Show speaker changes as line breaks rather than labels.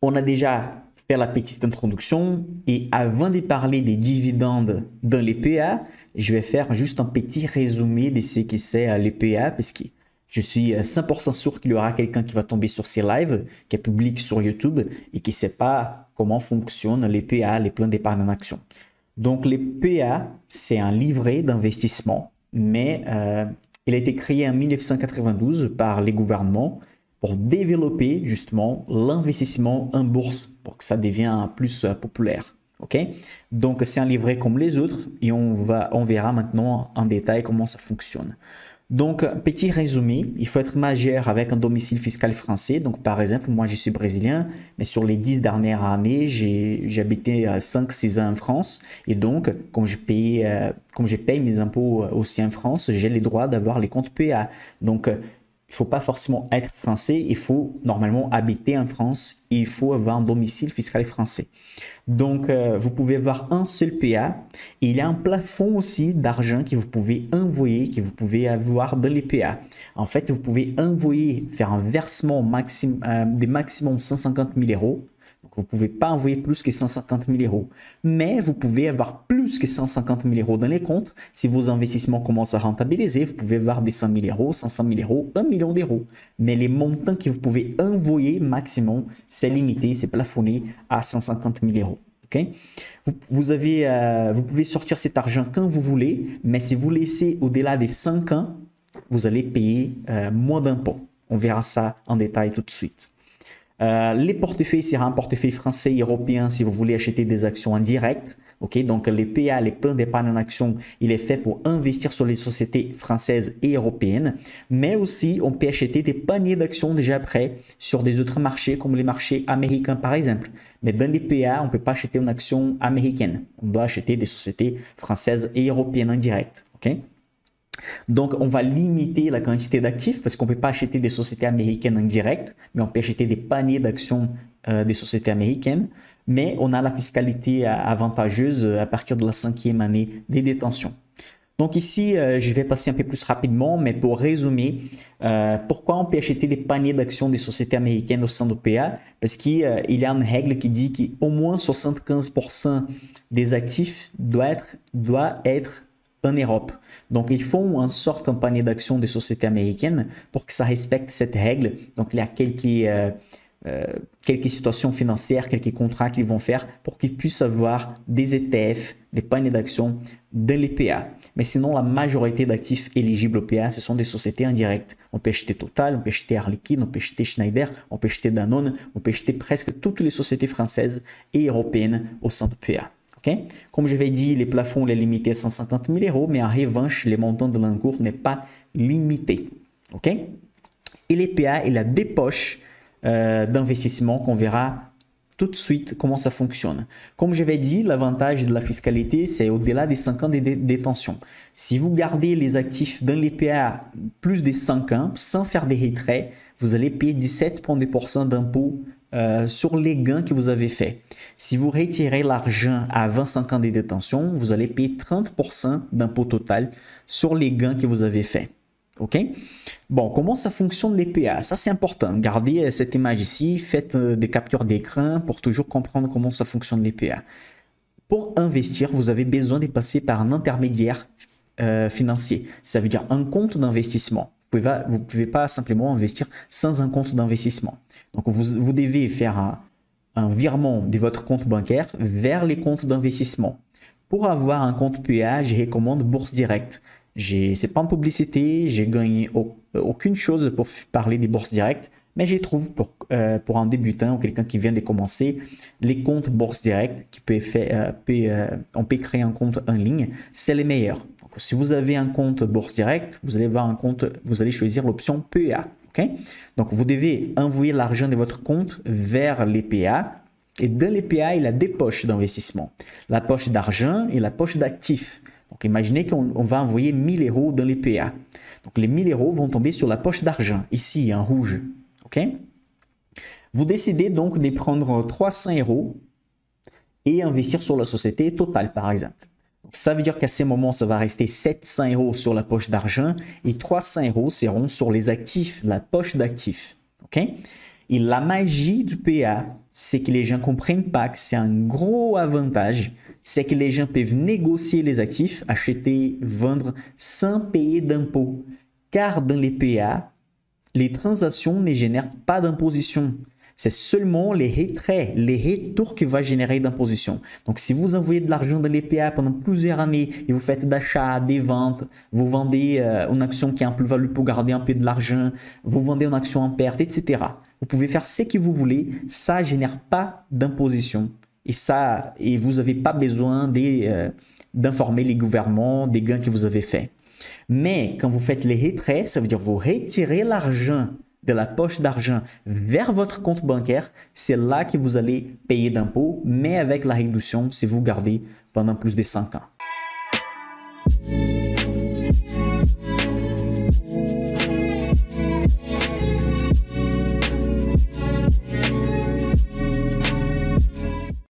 On a déjà fait la petite introduction et avant de parler des dividendes dans les PA, je vais faire juste un petit résumé de ce que c'est les PA parce que je suis 100% sûr qu'il y aura quelqu'un qui va tomber sur ces lives, qui est public sur YouTube et qui ne sait pas comment fonctionnent les PA, les plans d'épargne en action. Donc les PA, c'est un livret d'investissement, mais il a été créé en 1992 par les gouvernements pour développer justement l'investissement en bourse pour que ça devienne plus populaire. Ok? Donc c'est un livret comme les autres et on verra maintenant en détail comment ça fonctionne. Donc, petit résumé, il faut être majeur avec un domicile fiscal français. Donc, par exemple, moi, je suis brésilien, mais sur les 10 dernières années, j'ai habité 5-6 ans en France. Et donc, comme je paye mes impôts aussi en France, j'ai le droit d'avoir les comptes PA. Donc, il ne faut pas forcément être français, il faut normalement habiter en France et il faut avoir un domicile fiscal français. Donc, vous pouvez avoir un seul PA et il y a un plafond aussi d'argent que vous pouvez envoyer, que vous pouvez avoir dans les PA. En fait, vous pouvez envoyer, faire un versement de maximum 150 000 euros. Donc, vous ne pouvez pas envoyer plus que 150 000 euros. Mais vous pouvez avoir plus que 150 000 euros dans les comptes. Si vos investissements commencent à rentabiliser, vous pouvez avoir des 100 000 euros, 500 000 euros, 1 million d'euros. Mais les montants que vous pouvez envoyer maximum, c'est limité, c'est plafonné à 150 000 euros. Okay? Vous pouvez sortir cet argent quand vous voulez, mais si vous laissez au-delà des 5 ans, vous allez payer moins d'impôts. On verra ça en détail tout de suite. Les portefeuilles, c'est un portefeuille français et européen si vous voulez acheter des actions en direct. Okay? Donc, les PA, les plans d'épargne en action, il est fait pour investir sur les sociétés françaises et européennes. Mais aussi, on peut acheter des paniers d'actions déjà prêts sur des autres marchés, comme les marchés américains par exemple. Mais dans les PA, on ne peut pas acheter une action américaine. On doit acheter des sociétés françaises et européennes en direct. Okay? Donc, on va limiter la quantité d'actifs parce qu'on ne peut pas acheter des sociétés américaines en direct, mais on peut acheter des paniers d'actions des sociétés américaines. Mais on a la fiscalité avantageuse à partir de la 5e année des détentions. Donc ici, je vais passer un peu plus rapidement, mais pour résumer, pourquoi on peut acheter des paniers d'actions des sociétés américaines au sein d'OPA? Parce qu'il y a une règle qui dit qu'au moins 75% des actifs doit être en Europe. Donc, ils font en sorte un panier d'actions des sociétés américaines pour que ça respecte cette règle. Donc, il y a quelques situations financières, quelques contrats qu'ils vont faire pour qu'ils puissent avoir des ETF, des paniers d'actions dans les PA. Mais sinon, la majorité d'actifs éligibles au PA, ce sont des sociétés indirectes. On peut acheter Total, on peut acheter Air Liquide, on peut acheter Schneider, on peut acheter Danone, on peut acheter presque toutes les sociétés françaises et européennes au sein de PA. Okay? Comme je l'ai dit, les plafonds sont limités à 150 000 euros, mais en revanche, les montants de l'encours n'est pas limité. Okay? Et les PA, il a des poches d'investissement qu'on verra tout de suite comment ça fonctionne. Comme je l'ai dit, l'avantage de la fiscalité, c'est au-delà des 5 ans de détention. Si vous gardez les actifs dans les PA plus de 5 ans, sans faire des retraits, vous allez payer 17,2% d'impôts sur les gains que vous avez faits. Si vous retirez l'argent à 25 ans de détention, vous allez payer 30% d'impôt total sur les gains que vous avez faits. OK? Bon, comment ça fonctionne les PA? Ça, c'est important. Gardez cette image ici, faites des captures d'écran pour toujours comprendre comment ça fonctionne les PA. Pour investir, vous avez besoin de passer par un intermédiaire financier. Ça veut dire un compte d'investissement. Vous ne pouvez pas simplement investir sans un compte d'investissement. Donc, vous devez faire un virement de votre compte bancaire vers les comptes d'investissement. Pour avoir un compte PA, je recommande Bourse Directe. Ce n'est pas une publicité, j'ai gagné aucune chose pour parler des bourses directes, mais je trouve pour un débutant ou quelqu'un qui vient de commencer, les comptes Bourse Directe, on peut créer un compte en ligne, c'est les meilleurs. Donc, si vous avez un compte Bourse Directe, vous allez choisir l'option PA. Okay? Donc, vous devez envoyer l'argent de votre compte vers les PA. Et dans les PA, il y a deux poches d'investissement, la poche d'argent et la poche d'actifs. Donc, imaginez qu'on va envoyer 1 000 euros dans les PA. Donc, les 1 000 euros vont tomber sur la poche d'argent, ici en rouge. Okay? Vous décidez donc de prendre 300 euros et investir sur la société Total, par exemple. Donc, ça veut dire qu'à ce moment, ça va rester 700 euros sur la poche d'argent et 300 euros seront sur les actifs, la poche d'actifs. Okay? Et la magie du PA, c'est que les gens ne comprennent pas que c'est un gros avantage, c'est que les gens peuvent négocier les actifs, acheter, vendre sans payer d'impôts. Car dans les PA, les transactions ne génèrent pas d'imposition. C'est seulement les retraits, les retours qui vont générer d'imposition. Donc, si vous envoyez de l'argent dans les PA pendant plusieurs années et vous faites d'achats, des ventes, vous vendez une action qui a un plus-value pour garder un peu de l'argent, vous vendez une action en perte, etc. Vous pouvez faire ce que vous voulez, ça ne génère pas d'imposition. Et vous n'avez pas besoin d'informer les gouvernements des gains que vous avez faits. Mais quand vous faites les retraits, ça veut dire vous retirez l'argent de la poche d'argent vers votre compte bancaire, c'est là que vous allez payer d'impôts, mais avec la réduction si vous gardez pendant plus de 5 ans.